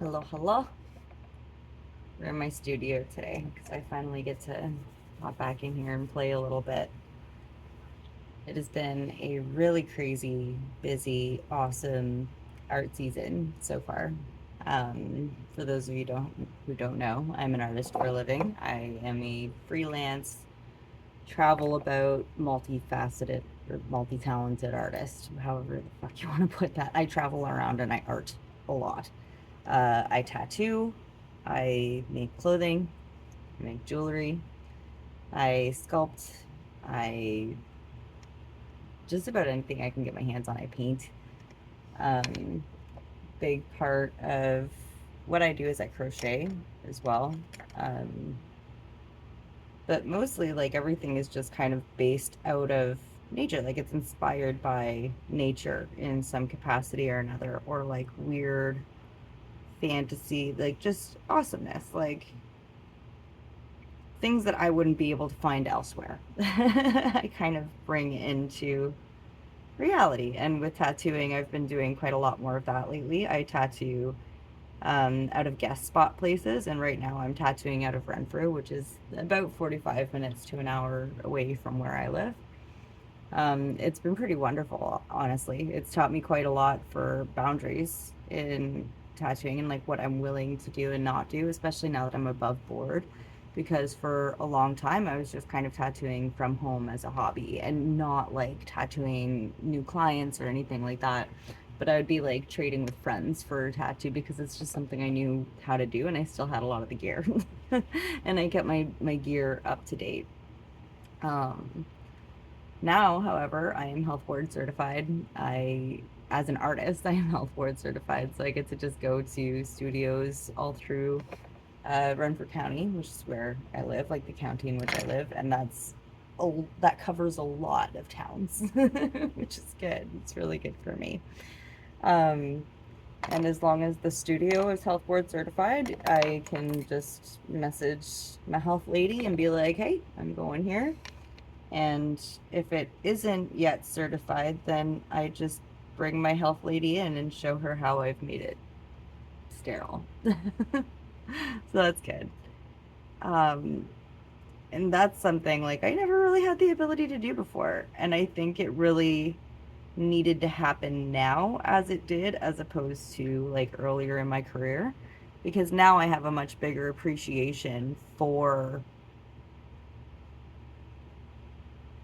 Hello, hello. We're in my studio today because I finally get to hop back in here and play a little bit. It has been a really crazy, busy, awesome art season so far. For those of you who don't know, I'm an artist for a living. I am a freelance, travel about, multifaceted or multi-talented artist, however the fuck you want to put that. I travel around and I art a lot. I tattoo, I make clothing, I make jewelry, I sculpt, I just about anything I can get my hands on, I paint. Um, Big part of what I do is I crochet as well. Um, but mostly, like, everything is just kind of based out of nature. Like, it's inspired by nature in some capacity or another, or like weird fantasy, like just awesomeness. Like, things that I wouldn't be able to find elsewhere. I kind of bring into reality. And with tattooing, I've been doing quite a lot more of that lately. I tattoo out of guest spot places, and right now I'm tattooing out of Renfrew, which is about 45 minutes to an hour away from where I live. It's been pretty wonderful, honestly. It's taught me quite a lot for boundaries in tattooing and like what I'm willing to do and not do, especially now that I'm above board. Because for a long time, I was just kind of tattooing from home as a hobby and not like tattooing new clients or anything like that. But I would be like trading with friends for tattoo because it's just something I knew how to do and I still had a lot of the gear. And I kept my gear up to date. Um, Now, however, I am health board certified. As an artist, I am health board certified, so I get to just go to studios all through Renfrew County, which is where I live, like the county in which I live, and that covers a lot of towns, which is good. It's really good for me. Um, and as long as the studio is health board certified, I can just message my health lady and be like, "Hey, I'm going here." And if it isn't yet certified, then I just bring my health lady in and show her how I've made it sterile. So that's good. Um, and that's something like I never really had the ability to do before. And I think it really needed to happen now as it did, as opposed to like earlier in my career. Because now I have a much bigger appreciation for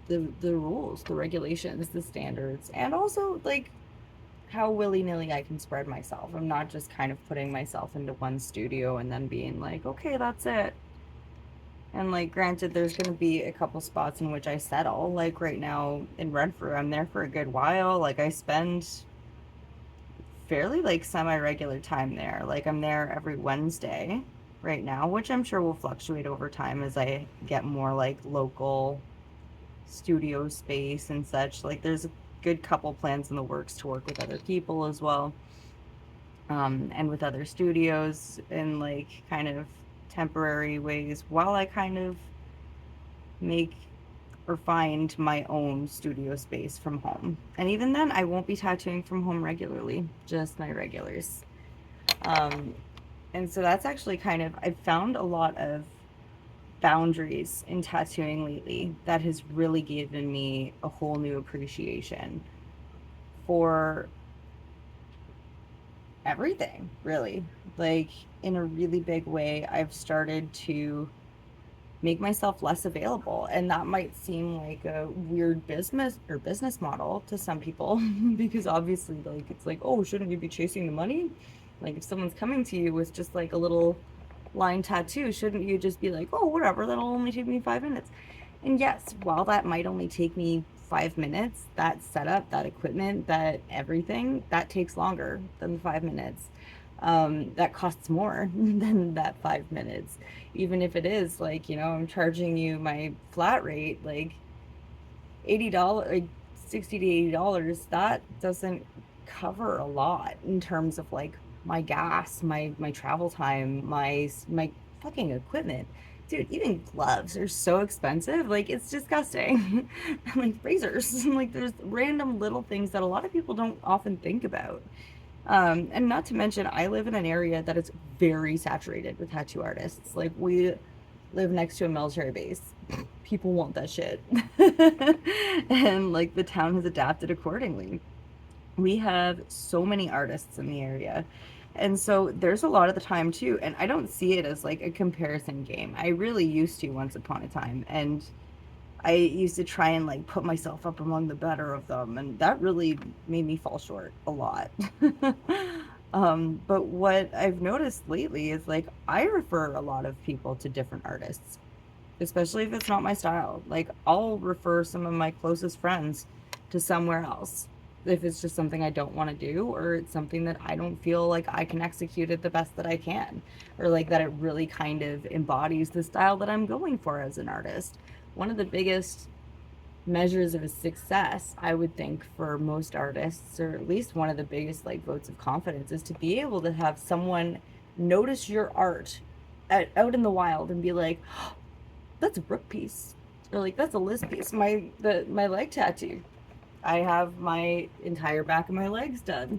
the rules, the regulations, the standards, and also like how willy-nilly I can spread myself. I'm not just kind of putting myself into one studio and then being like, okay, that's it. And like, granted, there's going to be a couple spots in which I settle. Like right now in Renfrew, I'm there for a good while. Like I spend fairly like semi-regular time there. Like I'm there every Wednesday right now, which I'm sure will fluctuate over time as I get more like local studio space and such. Like there's a good couple plans in the works to work with other people as well, and with other studios in like kind of temporary ways while I kind of make or find my own studio space from home. And even then, I won't be tattooing from home regularly, just my regulars. Um, and so that's actually kind of, I've found a lot of boundaries in tattooing lately that has really given me a whole new appreciation for everything, really. Like, in a really big way, I've started to make myself less available. And that might seem like a weird business model to some people because obviously, like, it's like, oh, shouldn't you be chasing the money? Like, if someone's coming to you with just like a little line tattoo, shouldn't you just be like, oh, whatever, that'll only take me 5 minutes? And yes, while that might only take me 5 minutes, that setup, that equipment, that everything, that takes longer than 5 minutes. That costs more than that 5 minutes. Even if it is like, I'm charging you my flat rate, like $80, like 60 to $80, that doesn't cover a lot in terms of like my gas, my travel time, my fucking equipment. Dude, even gloves are so expensive. Like it's disgusting. Like razors. Like there's random little things that a lot of people don't often think about. And not to mention, I live in an area that is very saturated with tattoo artists. Like, we live next to a military base. People want that shit. And like the town has adapted accordingly. We have so many artists in the area. And so there's a lot of the time too. And I don't see it as like a comparison game. I really used to once upon a time. And I used to try and like put myself up among the better of them, and that really made me fall short a lot. But what I've noticed lately is like I refer a lot of people to different artists, especially if it's not my style. Like I'll refer some of my closest friends to somewhere else if it's just something I don't want to do, or it's something that I don't feel like I can execute it the best that I can, or like that it really kind of embodies the style that I'm going for as an artist. One of the biggest measures of a success, I would think, for most artists, or at least one of the biggest like votes of confidence, is to be able to have someone notice your art out in the wild and be like, oh, that's a Brooke piece, or like that's a Liz piece. My leg tattoo, I have my entire back of my legs done.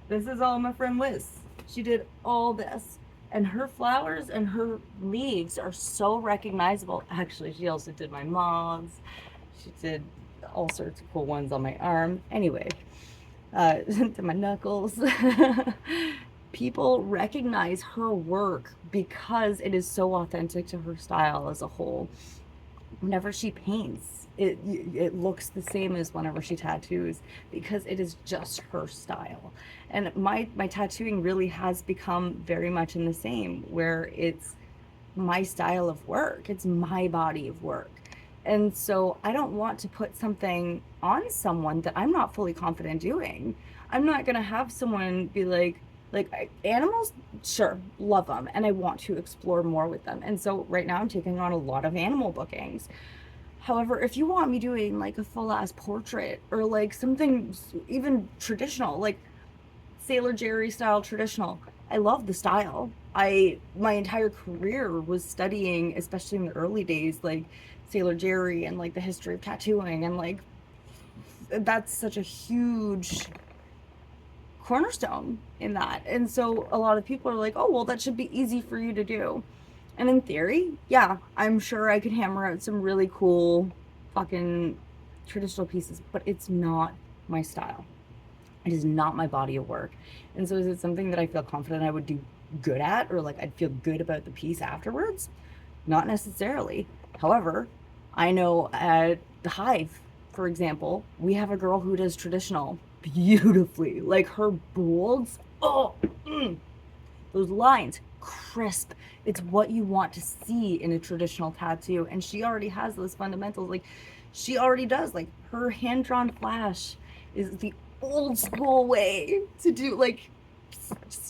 This is all my friend Liz. She did all this. And her flowers and her leaves are so recognizable. Actually, she also did my mom's. She did all sorts of cool ones on my arm. Anyway, to my knuckles. People recognize her work because it is so authentic to her style as a whole. Whenever she paints, it looks the same as whenever she tattoos, because it is just her style. And my tattooing really has become very much in the same, where it's my style of work, it's my body of work. And so I don't want to put something on someone that I'm not fully confident doing. I'm not going to have someone be like animals, sure, love them, and I want to explore more with them. And so right now I'm taking on a lot of animal bookings. However, if you want me doing like a full ass portrait, or like something even traditional, like Sailor Jerry style traditional, I love the style. My entire career was studying, especially in the early days, like Sailor Jerry and like the history of tattooing, and like that's such a huge cornerstone in that. And so a lot of people are like, oh, well, that should be easy for you to do. And in theory, yeah, I'm sure I could hammer out some really cool fucking traditional pieces, but it's not my style. It is not my body of work. And so is it something that I feel confident I would do good at, or like I'd feel good about the piece afterwards? Not necessarily. However, I know at the Hive, for example, we have a girl who does traditional beautifully. Like her bolds, oh, those lines, crisp. It's what you want to see in a traditional tattoo. And she already has those fundamentals. Like she already does. Like her hand drawn flash is the old school way to do, like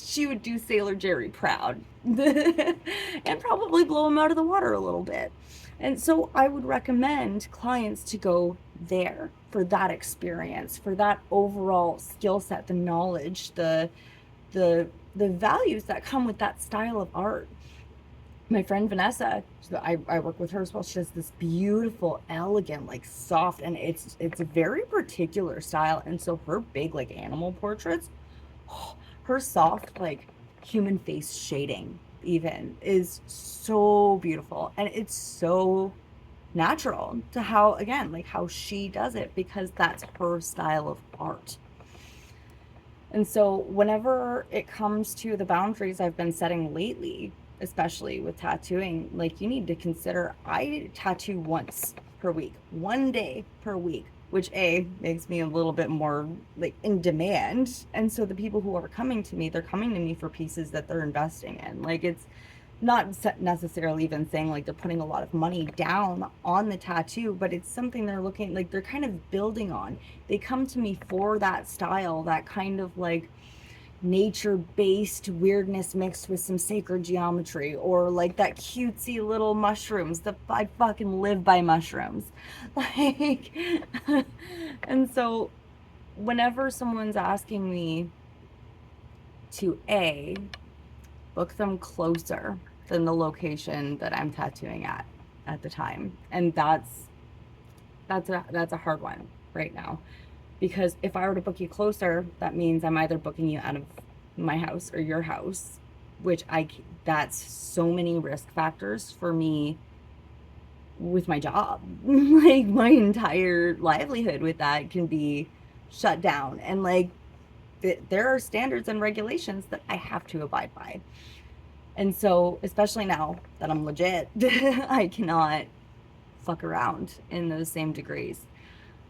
she would do Sailor Jerry proud and probably blow him out of the water a little bit. And so I would recommend clients to go there for that experience, for that overall skill set, the knowledge, the the values that come with that style of art. My friend Vanessa, I work with her as well. She has this beautiful, elegant, like soft, and it's a very particular style. And so her big like animal portraits, oh, her soft like human face shading even is so beautiful, and it's so natural to how, again, like how she does it, because that's her style of art. And so whenever it comes to the boundaries I've been setting lately, especially with tattooing, like you need to consider I tattoo once per week, 1 day per week, which A makes me a little bit more like in demand. And so the people who are coming to me, they're coming to me for pieces that they're investing in. Like it's not necessarily even saying like they're putting a lot of money down on the tattoo, but it's something they're looking like they're kind of building on. They come to me for that style, that kind of like nature based weirdness mixed with some sacred geometry, or like that cutesy little mushrooms. That I fucking live by mushrooms. Like, and so whenever someone's asking me to book them closer than the location that I'm tattooing at the time, and that's a hard one right now. Because if I were to book you closer, that means I'm either booking you out of my house or your house, which that's so many risk factors for me with my job. Like my entire livelihood with that can be shut down. And like there are standards and regulations that I have to abide by. And so, especially now that I'm legit, I cannot fuck around in those same degrees.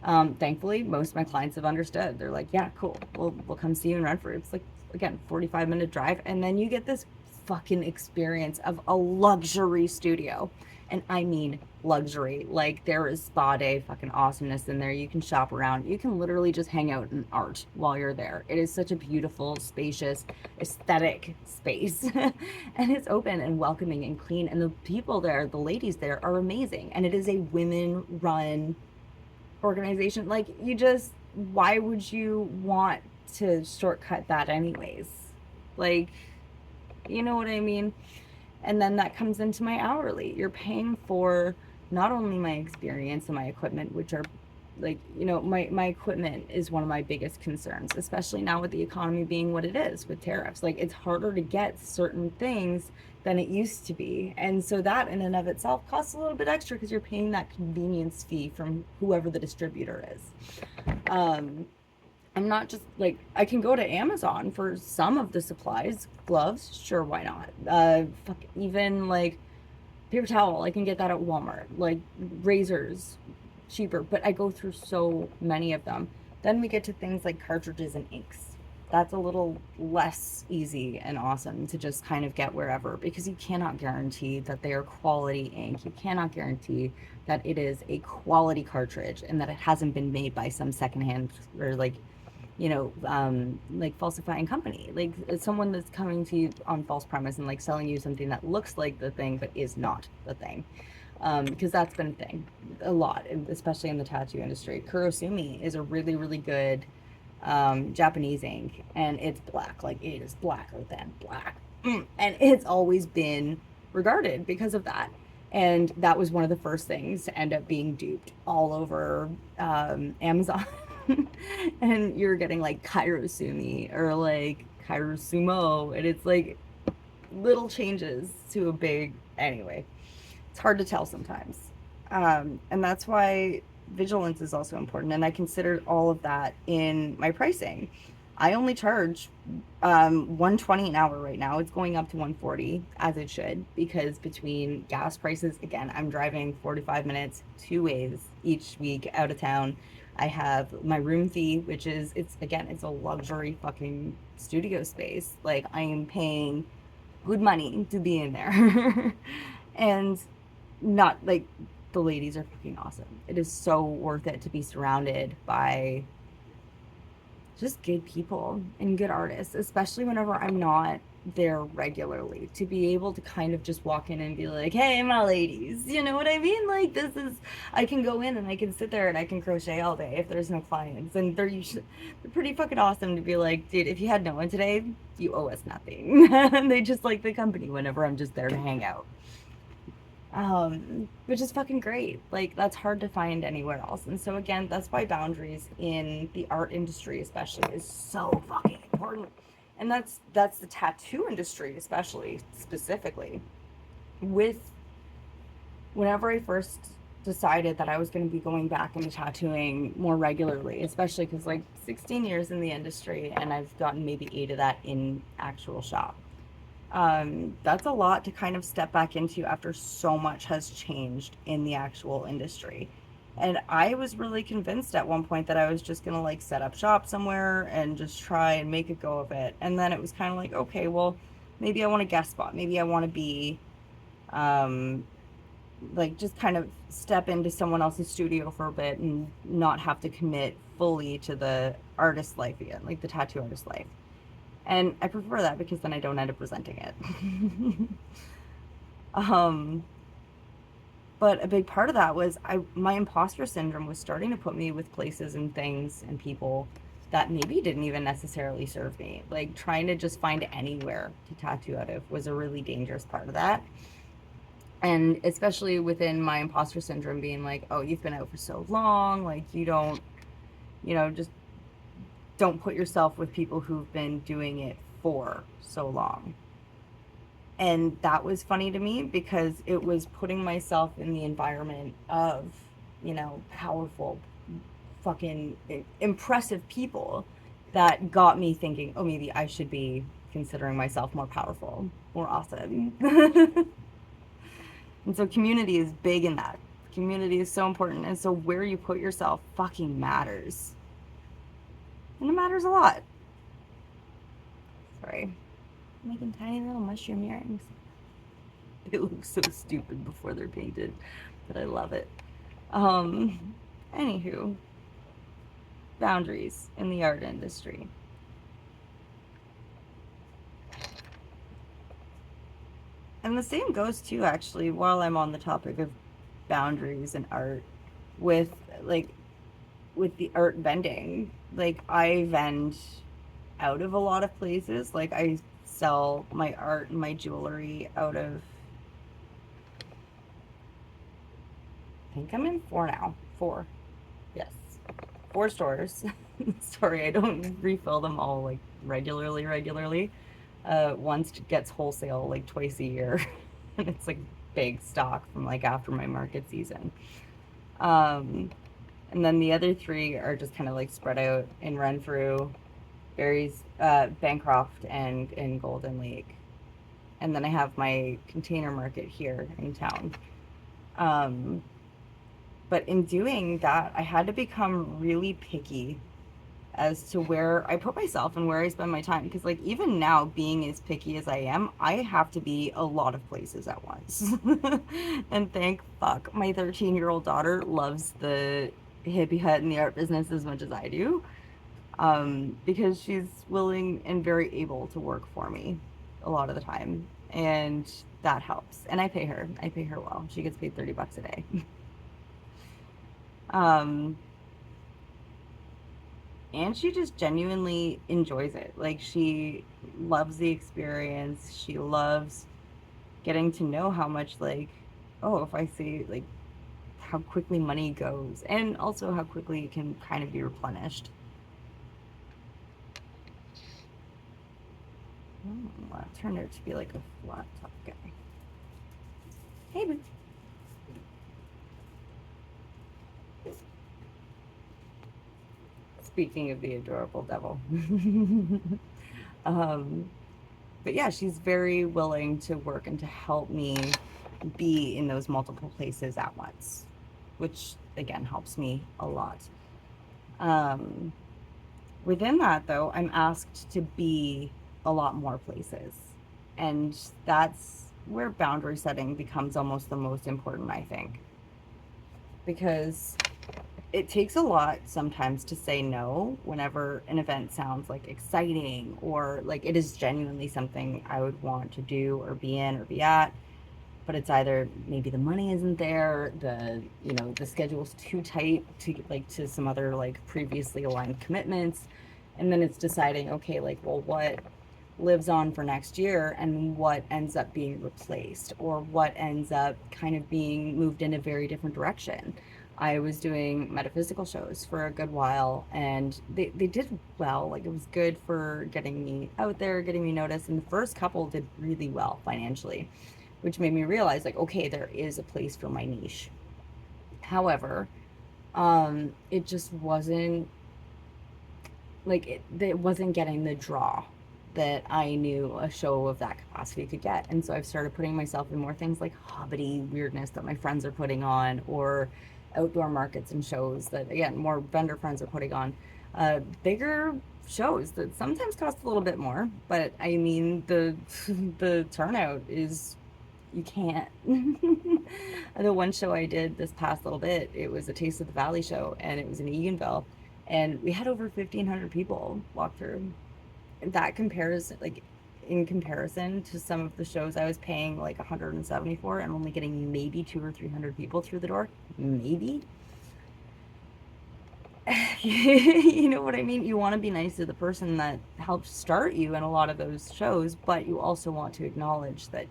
Thankfully, most of my clients have understood. They're like, yeah, cool. We'll come see you in Renfrew. It's like, again, 45-minute drive. And then you get this fucking experience of a luxury studio. And I mean luxury. Like, there is spa day fucking awesomeness in there. You can shop around. You can literally just hang out in art while you're there. It is such a beautiful, spacious, aesthetic space. And it's open and welcoming and clean. And the people there, the ladies there, are amazing. And it is a women run organization. Like, you just, why would you want to shortcut that anyways? Like, you know what I mean? And then that comes into my hourly. You're paying for not only my experience and my equipment, which are like, my equipment is one of my biggest concerns, especially now with the economy being what it is with tariffs. Like, it's harder to get certain things than it used to be. And so that in and of itself costs a little bit extra because you're paying that convenience fee from whoever the distributor is. I'm not just like, I can go to Amazon for some of the supplies, gloves, sure, why not? Even like paper towel, I can get that at Walmart. Like razors, cheaper, but I go through so many of them. Then we get to things like cartridges and inks. That's a little less easy and awesome to just kind of get wherever, because you cannot guarantee that they are quality ink. You cannot guarantee that it is a quality cartridge and that it hasn't been made by some secondhand or like, like falsifying company, like someone that's coming to you on false premise and like selling you something that looks like the thing but is not the thing. Because that's been a thing a lot, especially in the tattoo industry. Kurosumi is a really, really good Japanese ink, and it's black. Like, it is blacker than black. And it's always been regarded because of that. And that was one of the first things to end up being duped all over Amazon. And you're getting like Kairosumi or like Kairosumo, and it's like little changes to a big, anyway, it's hard to tell sometimes. And that's why vigilance is also important. And I considered all of that in my pricing. I only charge 120 an hour right now. It's going up to 140 as it should, because between gas prices, again, I'm driving 45 minutes 2 ways each week out of town. I have my room fee, which is, it's a luxury fucking studio space. Like, I am paying good money to be in there. And not like, the ladies are fucking awesome. It is so worth it to be surrounded by just good people and good artists, especially whenever I'm not there regularly, to be able to kind of just walk in and be like, hey, my ladies, you know what I mean? Like, I can go in and I can sit there and I can crochet all day if there's no clients. And they're pretty fucking awesome to be like, dude, if you had no one today, you owe us nothing. And they just like the company whenever I'm just there to hang out. Which is fucking great. Like, that's hard to find anywhere else. And so again, that's why boundaries in the art industry especially is so fucking important. And that's the tattoo industry especially, specifically. Whenever I first decided that I was going to be going back into tattooing more regularly, especially because like 16 years in the industry and I've gotten maybe 8 of that in actual shop. That's a lot to kind of step back into after so much has changed in the actual industry. And I was really convinced at one point that I was just gonna like set up shop somewhere and just try and make a go of it. And then it was kind of like, okay, well, maybe I want a guest spot. Maybe I want to be, like, just kind of step into someone else's studio for a bit and not have to commit fully to the artist life again, like the tattoo artist life. And I prefer that because then I don't end up resenting it. But a big part of that was my imposter syndrome was starting to put me with places and things and people that maybe didn't even necessarily serve me. Like, trying to just find anywhere to tattoo out of was a really dangerous part of that. And especially within my imposter syndrome being like, oh, you've been out for so long, like, you don't, just don't put yourself with people who've been doing it for so long. And that was funny to me because it was putting myself in the environment of, powerful, fucking impressive people that got me thinking, oh, maybe I should be considering myself more powerful, more awesome. And so community is big in that. Community is so important. And so where you put yourself fucking matters. And it matters a lot. Sorry. I'm making tiny little mushroom earrings. They look so stupid before they're painted, but I love it. Anywho, boundaries in the art industry. And the same goes too, actually, while I'm on the topic of boundaries and art, with with the art vending. Like, I vend out of a lot of places. Like, I sell my art and my jewelry out of, I think I'm in 4 now. 4. Yes. 4 stores. Sorry, I don't refill them all like regularly. Once gets wholesale like twice a year. And it's like big stock from like after my market season. And then the other 3 are just kind of like spread out in Renfrew, Barry's, Bancroft, and in Golden Lake. And then I have my container market here in town. But in doing that, I had to become really picky as to where I put myself and where I spend my time. Because, like, even now, being as picky as I am, I have to be a lot of places at once. And thank fuck, my 13-year-old daughter loves the hippie hut and the art business as much as I do. Because she's willing and very able to work for me a lot of the time. And that helps. And I pay her. I pay her well. She gets paid $30 a day. And she just genuinely enjoys it. Like, she loves the experience. She loves getting to know how much, like, oh, if I see, like, how quickly money goes, and also how quickly it can kind of be replenished. That turned out to be like a flat top guy. Hey, boo. Speaking of the adorable devil. But yeah, she's very willing to work and to help me be in those multiple places at once, which again helps me a lot. Within that, though, I'm asked to be a lot more places. And that's where boundary setting becomes almost the most important, I think. Because it takes a lot sometimes to say no whenever an event sounds like exciting or like it is genuinely something I would want to do or be in or be at. But it's either maybe the money isn't there, the schedule's too tight to some other like previously aligned commitments. And then it's deciding, okay, like, well, what lives on for next year and what ends up being replaced or what ends up kind of being moved in a very different direction. I was doing metaphysical shows for a good while and they did well. Like, it was good for getting me out there, getting me noticed. And the first couple did really well financially, which made me realize, like, okay, there is a place for my niche. However, it just wasn't it wasn't getting the draw that I knew a show of that capacity could get. And so I've started putting myself in more things like hobbity weirdness that my friends are putting on, or outdoor markets and shows that, again, more vendor friends are putting on. Bigger shows that sometimes cost a little bit more, but I mean, the turnout is, you can't. The one show I did this past little bit, it was a Taste of the Valley show, and it was in Eganville, and we had over 1,500 people walk through. That compares, like, in comparison to some of the shows I was paying like 170 for and only getting maybe 200 or 300 people through the door, maybe. You know what I mean? You want to be nice to the person that helped start you in a lot of those shows, but you also want to acknowledge that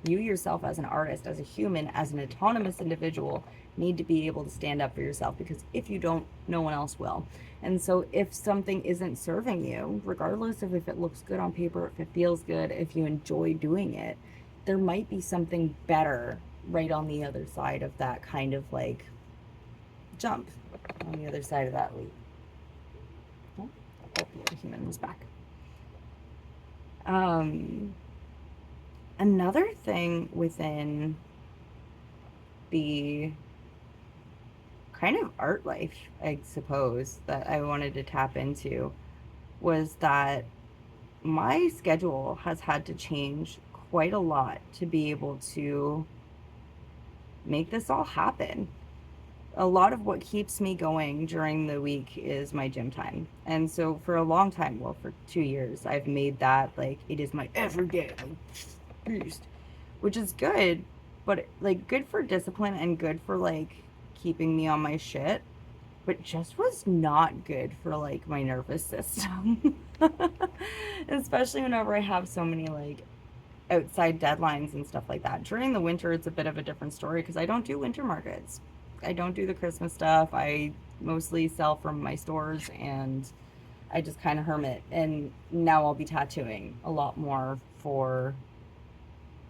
You yourself as an artist, as a human, as an autonomous individual, need to be able to stand up for yourself, because if you don't, no one else will. And so if something isn't serving you, regardless of if it looks good on paper, if it feels good, if you enjoy doing it, there might be something better right on the other side of that kind of like jump, on the other side of that leap. Oh, the human was back. Another thing within the kind of art life, I suppose, that I wanted to tap into was that my schedule has had to change quite a lot to be able to make this all happen. A lot of what keeps me going during the week is my gym time. And so for a long time, well, for 2 years, I've made that like it is my everyday beast, which is good, but like good for discipline and good for like keeping me on my shit, but just was not good for like my nervous system. Especially whenever I have so many like outside deadlines and stuff like that. During the winter, it's a bit of a different story because I don't do winter markets. I don't do the Christmas stuff. I mostly sell from my stores, and I just kind of hermit. And now I'll be tattooing a lot more for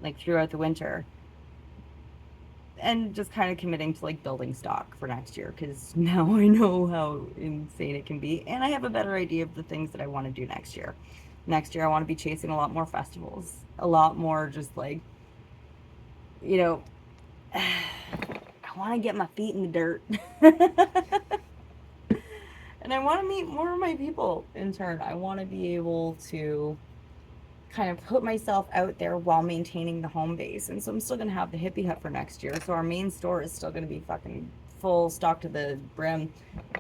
like throughout the winter, and just kind of committing to like building stock for next year, because now I know how insane it can be, and I have a better idea of the things that I want to do next year. Next year I want to be chasing a lot more festivals, a lot more just like, you know, I want to get my feet in the dirt. And I want to meet more of my people in turn. I want to be able to kind of put myself out there while maintaining the home base. And so I'm still going to have the hippie hut for next year. So our main store is still going to be fucking full stock to the brim.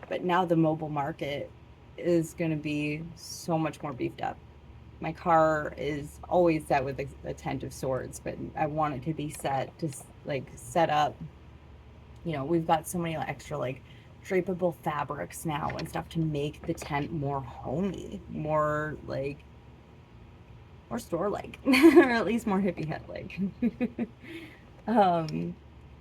But now the mobile market is going to be so much more beefed up. My car is always set with a tent of sorts, but I want it to be set to like set up. You know, we've got so many extra like drapeable fabrics now and stuff to make the tent more homey, more like more store like, or at least more hippie hut like. um,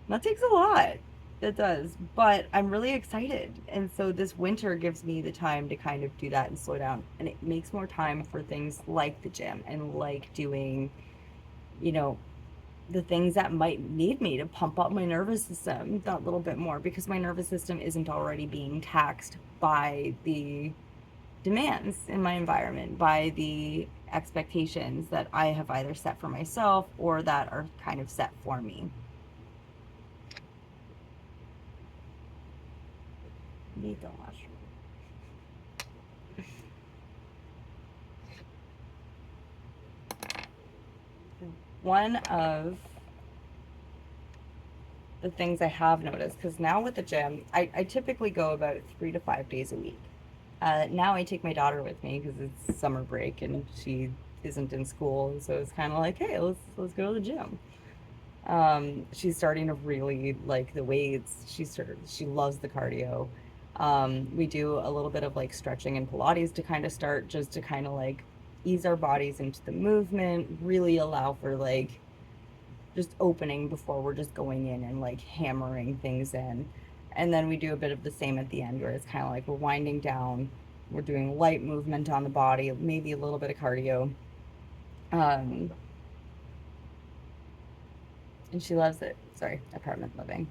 that takes a lot. It does, but I'm really excited, and so this winter gives me the time to kind of do that and slow down, and it makes more time for things like the gym and like doing, you know, the things that might need me to pump up my nervous system that little bit more, because my nervous system isn't already being taxed by the demands in my environment, by the expectations that I have either set for myself or that are kind of set for me. Need the washroom. One of the things I have noticed, because now with the gym, I typically go about 3 to 5 days a week. Now I take my daughter with me because it's summer break and she isn't in school, and so it's kind of like, hey, let's go to the gym. She's starting to really like the weights. She loves the cardio. We do a little bit of like stretching and Pilates to kind of start, just to kind of like ease our bodies into the movement, really allow for like just opening before we're just going in and like hammering things in. And then we do a bit of the same at the end, where it's kind of like we're winding down, we're doing light movement on the body, maybe a little bit of cardio. Um, and she loves it. Sorry, apartment living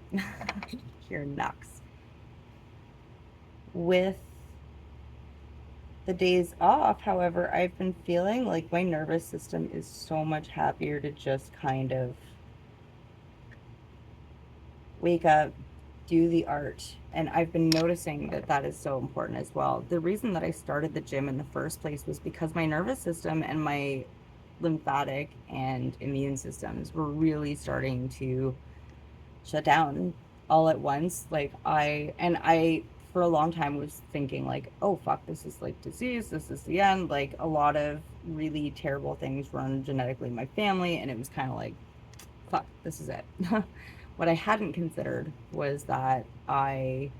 here in Knox. With the days off, however, I've been feeling like my nervous system is so much happier to just kind of wake up, do the art. And I've been noticing that that is so important as well. The reason that I started the gym in the first place was because my nervous system and my lymphatic and immune systems were really starting to shut down all at once. Like I for a long time was thinking like, oh fuck, this is like disease, this is the end. Like a lot of really terrible things run genetically in my family, and it was kind of like, fuck, this is it. What I hadn't considered was that I,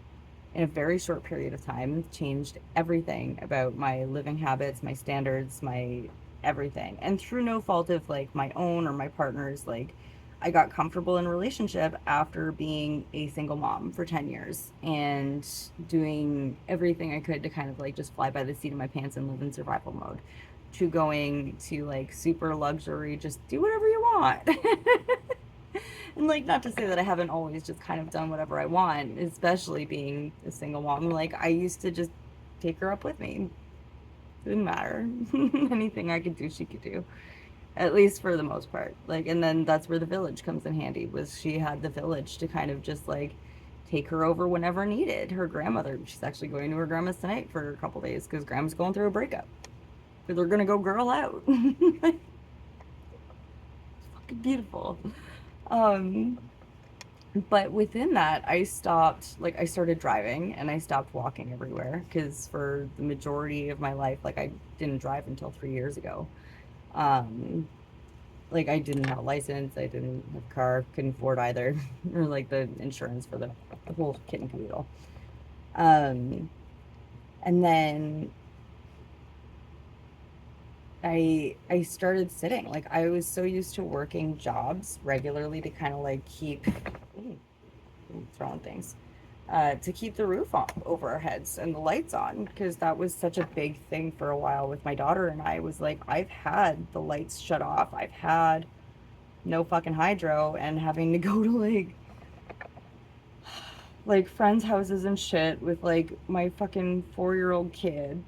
in a very short period of time, changed everything about my living habits, my standards, my everything. And through no fault of like my own or my partner's, like I got comfortable in a relationship after being a single mom for 10 years and doing everything I could to kind of like just fly by the seat of my pants and live in survival mode, to going to like super luxury, just do whatever you want. And like, not to say that I haven't always just kind of done whatever I want, especially being a single mom. Like, I used to just take her up with me. Didn't matter. Anything I could do, she could do. At least for the most part. Like, and then that's where the village comes in handy, was she had the village to kind of just like take her over whenever needed. Her grandmother, she's actually going to her grandma's tonight for a couple days because grandma's going through a breakup. Because they're gonna go girl out. Like, fucking beautiful. Um, but within that, I stopped, like, I started driving and I stopped walking everywhere because for the majority of my life, like, I didn't drive until 3 years ago. Um, like, I didn't have a license, I didn't have a car, couldn't afford either, or like the insurance for the whole kit and caboodle. Um, and then I started sitting. Like, I was so used to working jobs regularly to kind of like keep ooh, throwing things, to keep the roof on over our heads and the lights on, because that was such a big thing for a while with my daughter and I. Was like, I've had the lights shut off, I've had no fucking hydro, and having to go to like friends' houses and shit with like my fucking 4-year-old kid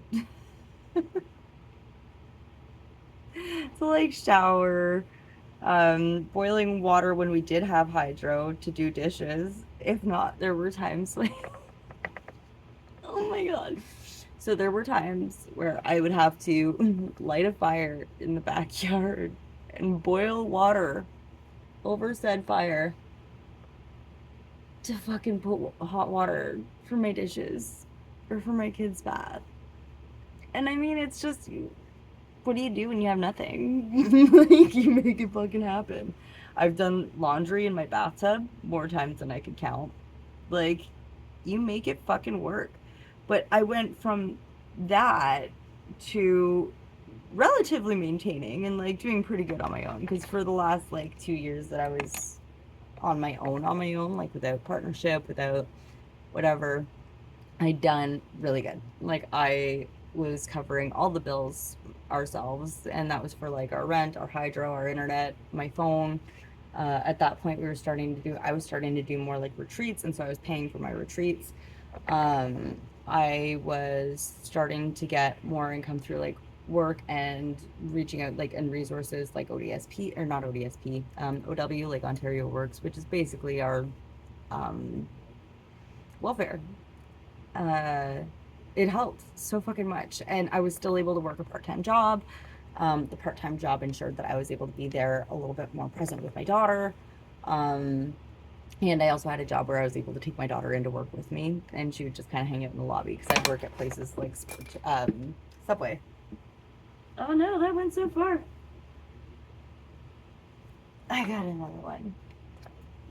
to like shower, boiling water when we did have hydro to do dishes. If not, there were times like, oh my god. So there were times where I would have to light a fire in the backyard and boil water over said fire to fucking put hot water for my dishes or for my kids' bath. And I mean, it's just, what do you do when you have nothing? Like, you make it fucking happen. I've done laundry in my bathtub more times than I could count. Like, you make it fucking work. But I went from that to relatively maintaining and like doing pretty good on my own, because for the last like 2 years that I was on my own, like without partnership, without whatever, I done really good. Like, I was covering all the bills ourselves, and that was for like our rent, our hydro, our internet, my phone. At that point, I was starting to do more like retreats, and so I was paying for my retreats. Um, I was starting to get more income through like work and reaching out like and resources like ODSP, or not ODSP, OW, like Ontario Works, which is basically our um, welfare. uh, it helped so fucking much. And I was still able to work a part-time job. The part-time job ensured that I was able to be there a little bit more present with my daughter. Um, and I also had a job where I was able to take my daughter in to work with me, and she would just kind of hang out in the lobby because I'd work at places like Subway. Oh no, that went so far. I got another one.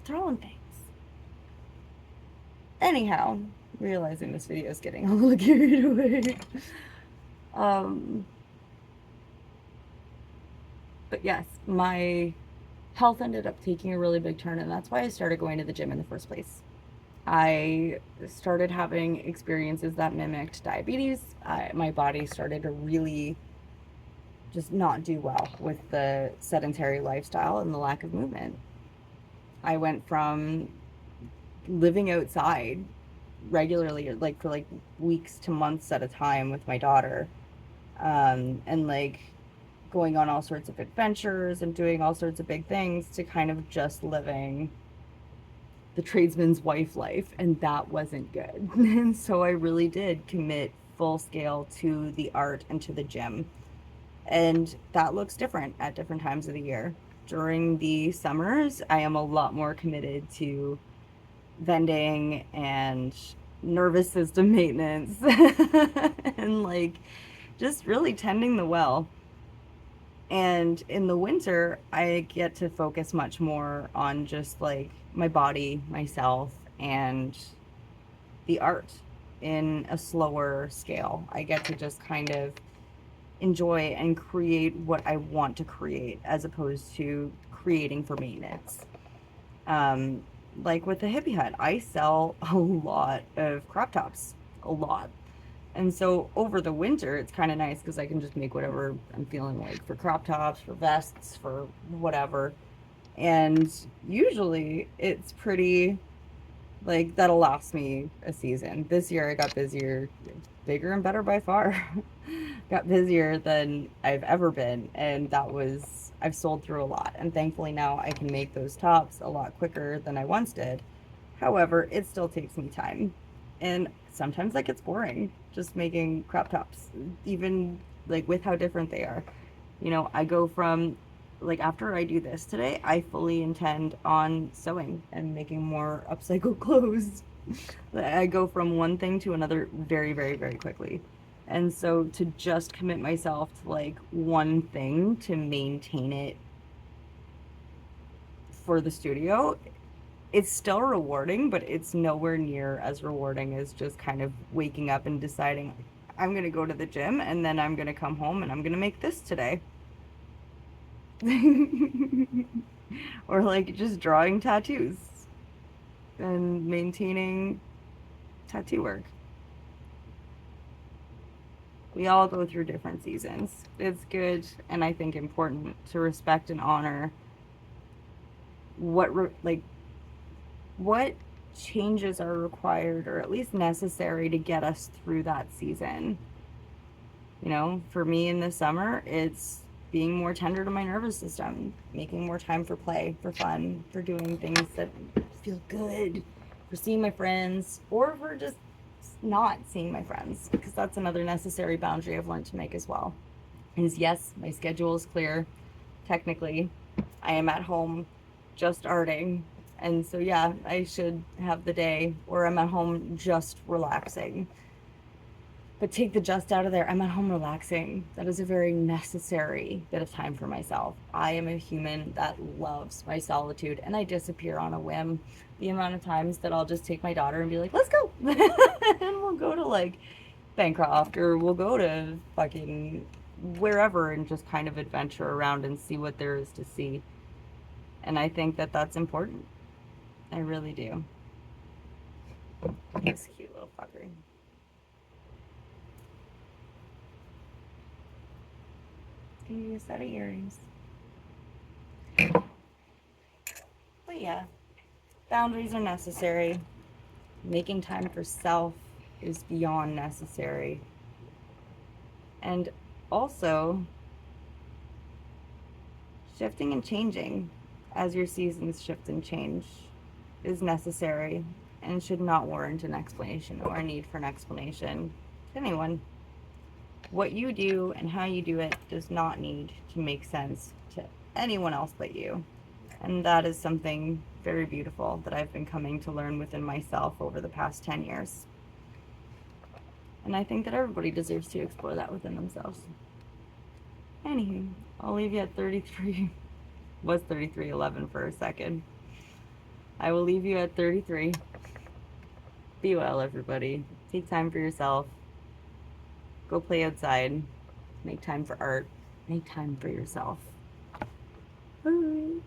Throwing things. Anyhow, realizing this video is getting a little carried away. Um, but yes, my health ended up taking a really big turn, and that's why I started going to the gym in the first place. I started having experiences that mimicked diabetes. My body started to really just not do well with the sedentary lifestyle and the lack of movement. I went from living outside regularly, like for like weeks to months at a time with my daughter, and like going on all sorts of adventures and doing all sorts of big things, to kind of just living the tradesman's wife life, and that wasn't good. And so I really did commit full scale to the art and to the gym. And that looks different at different times of the year. During the summers, I am a lot more committed to vending and nervous system maintenance and like just really tending the well. And in the winter, I get to focus much more on just like my body, myself, and the art in a slower scale. I get to just kind of enjoy and create what I want to create as opposed to creating for maintenance. Um, like with the hippie hut, I sell a lot of crop tops, a lot. And so over the winter, it's kind of nice because I can just make whatever I'm feeling like for crop tops, for vests, for whatever. And usually it's pretty like that'll last me a season. This year I got busier, bigger and better by far. Got busier than I've ever been, and I've sold through a lot. And thankfully now I can make those tops a lot quicker than I once did. However, it still takes me time. And sometimes that gets boring just making crop tops, even like with how different they are. I go from like after I do this today, I fully intend on sewing and making more upcycled clothes. I go from one thing to another very, very, very quickly. And so to just commit myself to like one thing to maintain it for the studio, it's still rewarding, but it's nowhere near as rewarding as just kind of waking up and deciding I'm going to go to the gym and then I'm going to come home and I'm going to make this today. Or like just drawing tattoos and maintaining tattoo work. We all go through different seasons. It's good and I think important to respect and honor what changes are required or at least necessary to get us through that season. For me in the summer, it's being more tender to my nervous system, making more time for play, for fun, for doing things that feel good, for seeing my friends, or for just not seeing my friends, because that's another necessary boundary I've learned to make as well. Is yes, my schedule is clear. Technically, I am at home just arting. And so, yeah, I should have the day where I'm at home just relaxing. But take the just out of there. I'm at home relaxing. That is a very necessary bit of time for myself. I am a human that loves my solitude and I disappear on a whim. The amount of times that I'll just take my daughter and be like, let's go. And we'll go to like Bancroft or we'll go to fucking wherever and just kind of adventure around and see what there is to see. And I think that that's important. I really do. This cute little fucker. Give you a set of earrings. But yeah, boundaries are necessary. Making time for self is beyond necessary. And also, shifting and changing as your seasons shift and change is necessary and should not warrant an explanation or a need for an explanation to anyone. What you do and how you do it does not need to make sense to anyone else but you. And that is something very beautiful that I've been coming to learn within myself over the past 10 years. And I think that everybody deserves to explore that within themselves. Anywho, I'll leave you at 33. Was 33:11 for a second. I will leave you at 33. Be well, everybody. Take time for yourself. Go play outside. Make time for art. Make time for yourself. Bye.